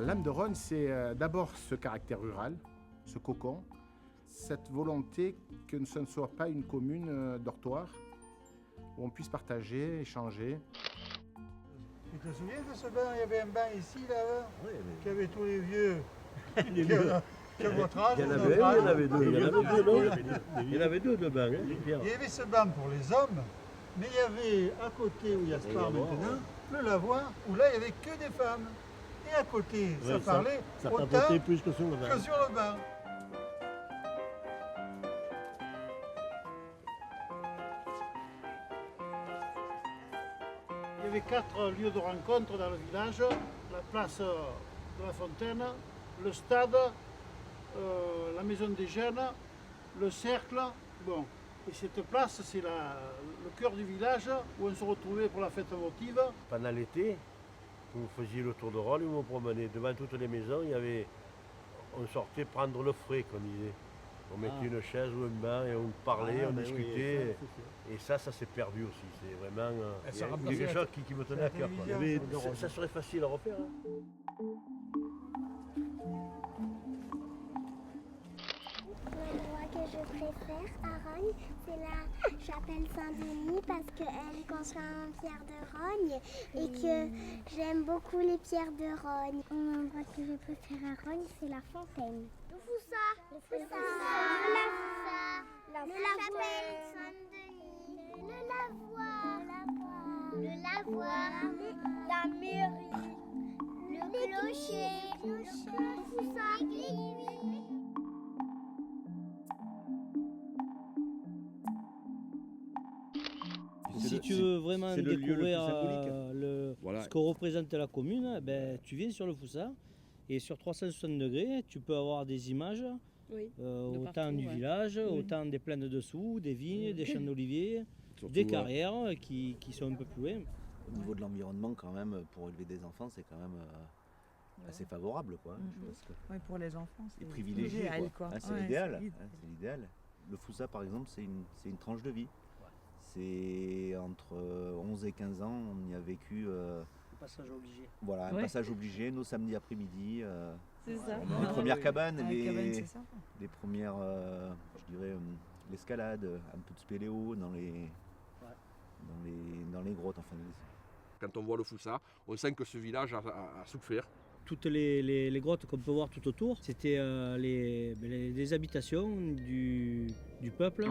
L'âme de Rosne, c'est d'abord ce caractère rural, ce cocon, cette volonté que ce ne soit pas une commune dortoir, où on puisse partager, échanger. Tu te souviens de ce bain? Il y avait un bain ici, là-bas, Oui, mais... qui avait tous les vieux. Que votre âge, Il y en notre avait un, âge. il y en avait deux. Il y en avait deux, non? Il y en avait deux de bains, hein, Pierre. Il y avait ce banc pour les hommes, mais il y avait à côté où il y a Spar maintenant, le lavoir, où là il n'y avait que des femmes. Et à côté, ça Ouais, parlait Ça autant papotait plus que sur le bain. que sur le banc. Il y avait 4 lieux de rencontre dans le village, la place de la Fontaine, le stade, la maison des jeunes, le cercle. Bon. Et cette place, c'est le cœur du village où on se retrouvait pour la fête votive. Pendant l'été, vous faisiez le tour de rôle et vous vous promenez. Devant toutes les maisons, on sortait prendre le frais, comme disait. On mettait une chaise ou un banc et on parlait, on discutait. Et ça s'est perdu aussi. C'est vraiment quelque chose qui me tenait à cœur. Ça serait facile à refaire. Hein. L'endroit que je préfère à Rognes, c'est la chapelle Saint-Denis parce qu'elle contient pierre de Rognes et que j'aime beaucoup les pierres de Rognes. L'endroit que je préfère à Rognes, c'est la fontaine. Le Foussa. Le chapelle Saint-Denis. Le lavoir. La mairie. Le clocher. Le Foussa. L'église. Si tu veux vraiment découvrir Voilà. ce que représente la commune, ben, tu viens sur le Foussa et sur 360 degrés, tu peux avoir des images autant partout, du village, autant des plaines dessous, des vignes, des champs d'oliviers, des carrières qui sont un peu plus loin. Au niveau de l'environnement, quand même, pour élever des enfants, c'est quand même assez favorable, quoi. Je pense que pour les enfants, c'est privilégié, idéal, quoi. C'est l'idéal. C'est l'idéal. Le Foussa, par exemple, c'est une tranche de vie. C'est entre 11 et 15 ans, on y a vécu... un passage obligé. Voilà, un passage obligé, nos samedis après-midi. C'est ça. Les premières cabanes, c'est sympa. les premières, je dirais, l'escalade, un peu de spéléo dans les grottes. Enfin, Quand on voit le Foussa, on sent que ce village a souffert. Toutes les grottes qu'on peut voir tout autour, c'était les habitations du peuple.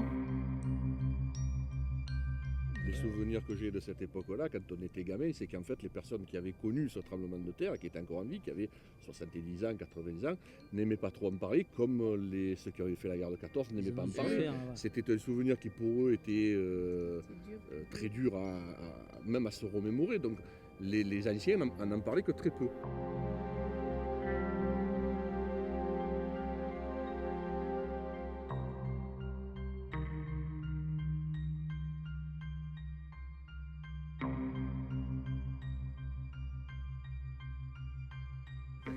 Les souvenirs que j'ai de cette époque-là, quand on était gamin, c'est qu'en fait, les personnes qui avaient connu ce tremblement de terre, qui étaient encore en vie, qui avaient 70 ans, 80 ans, n'aimaient pas trop en parler, comme ceux qui avaient fait la guerre de 14 n'aimaient pas en parler. C'était un souvenir qui, pour eux, était très dur, même à se remémorer. Donc, les anciens n'en parlaient que très peu.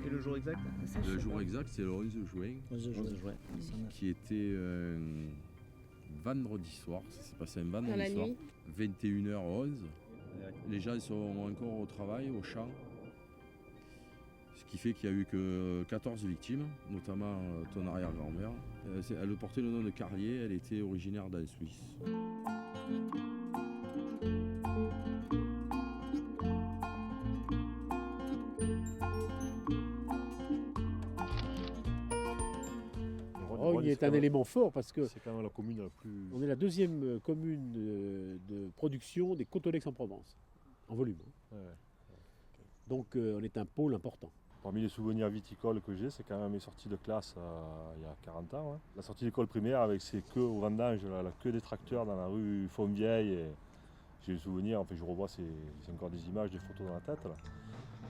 Et le jour exact? Le jour exact, c'est le 11 juin. 11 juin. Qui était un vendredi soir. Ça s'est passé un vendredi soir. 21h11. Les gens sont encore au travail, au champ. Ce qui fait qu'il n'y a eu que 14 victimes, notamment ton arrière-grand-mère. Elle portait le nom de Carlier, elle était originaire d'An Suisse. Rognes est un élément fort parce que c'est quand même la commune la plus... on est la deuxième commune de production des côtes d'Aix-en-Provence, en volume. Ouais. Donc on est un pôle important. Parmi les souvenirs viticoles que j'ai, c'est quand même mes sorties de classe il y a 40 ans. Hein. La sortie d'école primaire avec ses queues au vendange, la queue des tracteurs dans la rue Fontvieille. J'ai le souvenir, enfin je revois, c'est encore des images, des photos dans la tête, là,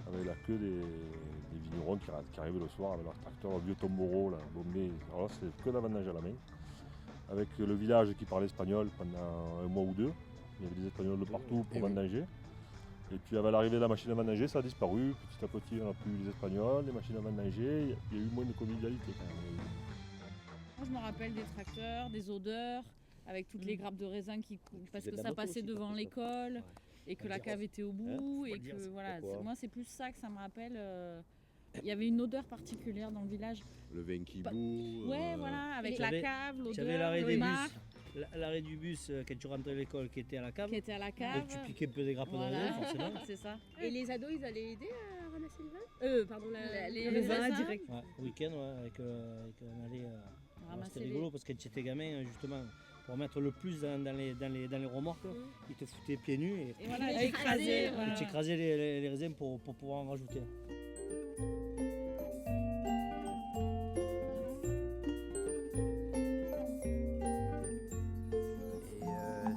avec la queue des vignerons qui arrivaient le soir avec leur tracteur, leur vieux tombereau, là, bombé. Alors là, c'est que de la vendange à la main. Avec le village qui parlait espagnol pendant un mois ou deux. Il y avait des Espagnols de partout pour vendanger. Et puis avec l'arrivée de la machine à vendanger, ça a disparu. Petit à petit, on n'a plus les Espagnols, les machines à vendanger. Il y a eu moins de convivialité quand même. Moi, je me rappelle des tracteurs, des odeurs, avec toutes les grappes de raisin parce que ça passait devant l'école et que la cave était au bout. Et que voilà, moi, c'est plus ça que ça me rappelle. Il y avait une odeur particulière dans le village. Le vin qui bout. Ouais, voilà, avec la cave, Tu avais l'odeur, l'arrêt le des marc. bus. L'arrêt du bus quand tu rentrais à l'école qui était à la cave. Qui était à la cave. Donc tu piquais un peu des grappes de Voilà, raisin, forcément. c'est ça. Et les ados, ils allaient aider à ramasser le vin pardon, le vin raisins. direct. Ouais, au week-end, on allait. Ramasser C'était rigolo parce que quand tu étais gamin, justement, pour mettre le plus dans les remorques, ils te foutaient pieds nus Et voilà, écraser. tu écrasais les raisins pour pouvoir en rajouter.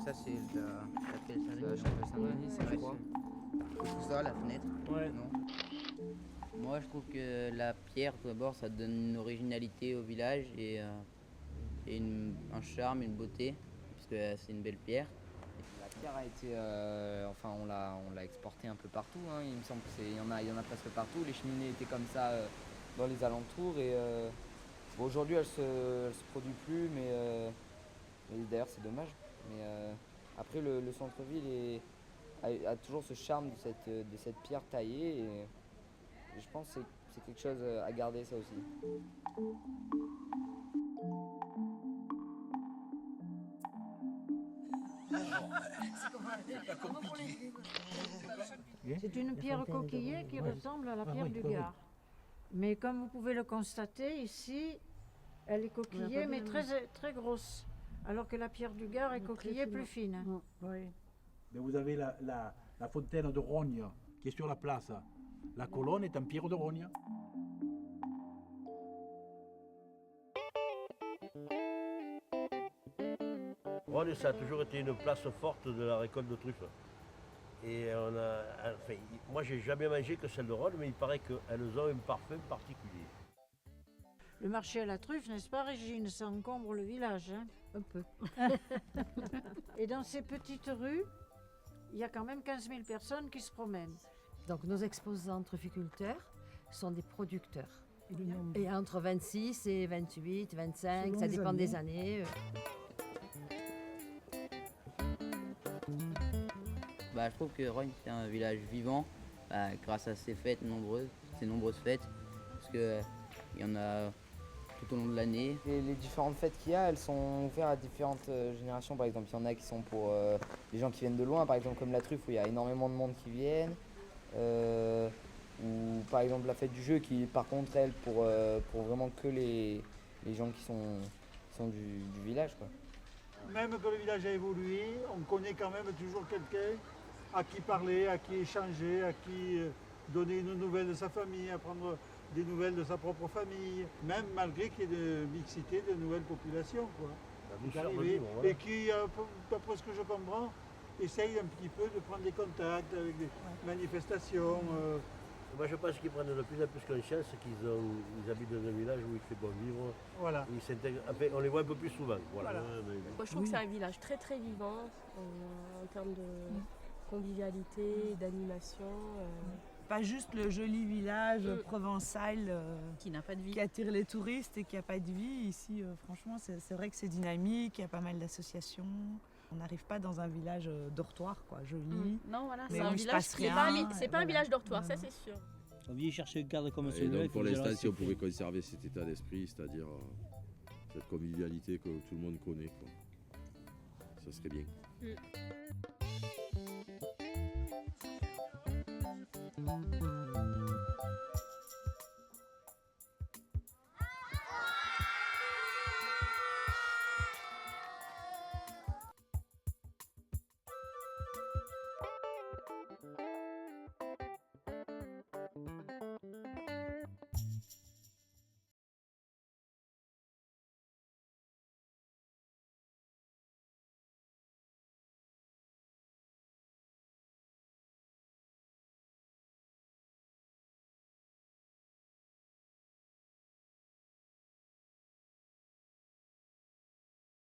Ça, c'est la chapelle Saint-Denis, c'est quoi? Tout ça, la fenêtre? Ouais. Non. Moi, je trouve que la pierre, tout d'abord, ça donne une originalité au village et un charme, une beauté, puisque c'est une belle pierre. La pierre a été, on l'a exportée un peu partout. Hein. Il me semble qu'il y en a presque partout. Les cheminées étaient comme ça dans les alentours et aujourd'hui, elle se produit plus, mais d'ailleurs, c'est dommage. Mais après, le centre-ville a toujours ce charme de cette pierre taillée et je pense que c'est quelque chose à garder, ça aussi. C'est une pierre coquillée qui ressemble à la pierre du Gard. Mais comme vous pouvez le constater, ici, elle est coquillée, mais très, très grosse. Alors que la pierre du Gard est coquillée plus fine. Mais vous avez la fontaine de Rogne qui est sur la place. La colonne est en pierre de Rogne. Rogne, ça a toujours été une place forte de la récolte de truffes. Et moi, j'ai jamais mangé que celle de Rogne, mais il paraît qu'elles ont un parfum particulier. Le marché à la truffe, n'est-ce pas, Régine? Ça encombre le village, hein? Un peu. Et dans ces petites rues, il y a quand même 15 000 personnes qui se promènent. Donc nos exposants trufficulteurs sont des producteurs. Et entre 26 et 28, 25, Selon ça les dépend années. des années. Je trouve que Rogne, c'est un village vivant grâce à ses fêtes nombreuses, ses nombreuses fêtes, parce qu'il y en a tout au long de l'année. Et les différentes fêtes qu'il y a, elles sont ouvertes à différentes générations. Par exemple, il y en a qui sont pour les gens qui viennent de loin, par exemple comme la truffe où il y a énormément de monde qui viennent. Ou par exemple la fête du jeu qui par contre elle pour vraiment que les gens qui sont du village, quoi. Même que le village a évolué, on connaît quand même toujours quelqu'un à qui parler, à qui échanger, à qui donner une nouvelle de sa famille, apprendre des nouvelles de sa propre famille, même malgré qu'il y ait de mixité de nouvelles populations, quoi. Qui est arrivé, et qui, d'après ce que je comprends, essaye un petit peu de prendre des contacts avec des manifestations. Moi, je pense qu'ils prennent de plus en plus conscience qu'ils habitent dans un village où il fait bon vivre. Voilà. Ils s'intègrent. Enfin, on les voit un peu plus souvent. Voilà. Moi, je trouve que c'est un village très très vivant en termes de convivialité, d'animation. Pas juste le joli village provençal qui n'a pas de vie, qui attire les touristes et qui n'a pas de vie. Ici, franchement, c'est vrai que c'est dynamique, il y a pas mal d'associations. On n'arrive pas dans un village dortoir, quoi, joli. Non, voilà, mais c'est un village. C'est pas un village dortoir, ça c'est sûr. On vient chercher un cadre comme Et celui-là. donc pour l'instant, si on pouvait conserver cet état d'esprit, c'est-à-dire cette convivialité que tout le monde connaît, quoi, ça serait bien. Mm.